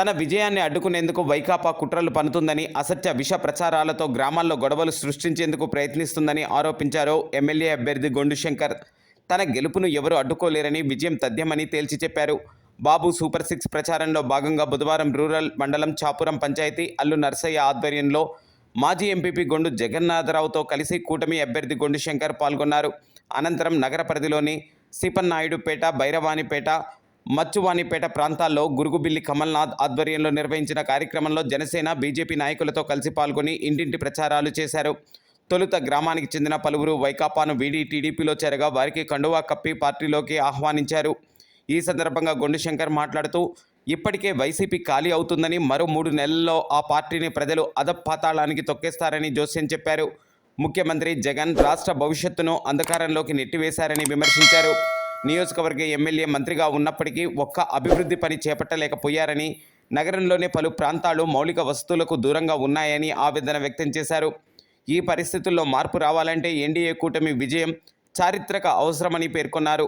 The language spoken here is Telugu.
తన విజయాన్ని అడ్డుకునేందుకు వైకాపా కుట్రలు పన్నుతుందని, అసత్య విష ప్రచారాలతో గ్రామాల్లో గొడవలు సృష్టించేందుకు ప్రయత్నిస్తుందని ఆరోపించారు ఎమ్మెల్యే అభ్యర్థి గొండు శంకర్. తన గెలుపును ఎవరూ అడ్డుకోలేరని, విజయం తథ్యమని తేల్చి చెప్పారు. బాబు సూపర్ సిక్స్ ప్రచారంలో భాగంగా బుధవారం రూరల్ మండలం చాపురం పంచాయతీ అల్లు నర్సయ్య ఆధ్వర్యంలో మాజీ ఎంపీపీ గొండు జగన్నాథరావుతో కలిసి కూటమి అభ్యర్థి గొండు శంకర్ పాల్గొన్నారు. అనంతరం నగర పరిధిలోని సీపన్నాయుడుపేట, భైరవానిపేట, మచ్చువానిపేట ప్రాంతాల్లో గురుగుబిల్లి కమల్నాథ్ ఆధ్వర్యంలో నిర్వహించిన కార్యక్రమంలో జనసేన, బీజేపీ నాయకులతో కలిసి పాల్గొని ఇంటింటి ప్రచారాలు చేశారు. తొలుత గ్రామానికి చెందిన పలువురు వైకాపాను వీడి టీడీపీలో చేరగా వారికి కండువా కప్పి పార్టీలోకి ఆహ్వానించారు. ఈ సందర్భంగా గొండు శంకర్ మాట్లాడుతూ, ఇప్పటికే వైసీపీ ఖాళీ అవుతుందని, మరో 3 నెలల్లో ఆ పార్టీని ప్రజలు అధపాతాళానికి తొక్కేస్తారని జోస్యం చెప్పారు. ముఖ్యమంత్రి జగన్ రాష్ట్ర భవిష్యత్తును అంధకారంలోకి నెట్టివేశారని విమర్శించారు. నియోజకవర్గ ఎమ్మెల్యే మంత్రిగా ఉన్నప్పటికీ ఒక్క అభివృద్ధి పని చేపట్టలేకపోయారని, నగరంలోని పలు ప్రాంతాలు మౌలిక వసతులకు దూరంగా ఉన్నాయని ఆవేదన వ్యక్తం చేశారు. ఈ పరిస్థితుల్లో మార్పు రావాలంటే ఎన్డీఏ కూటమి విజయం చారిత్రక అవసరమని పేర్కొన్నారు.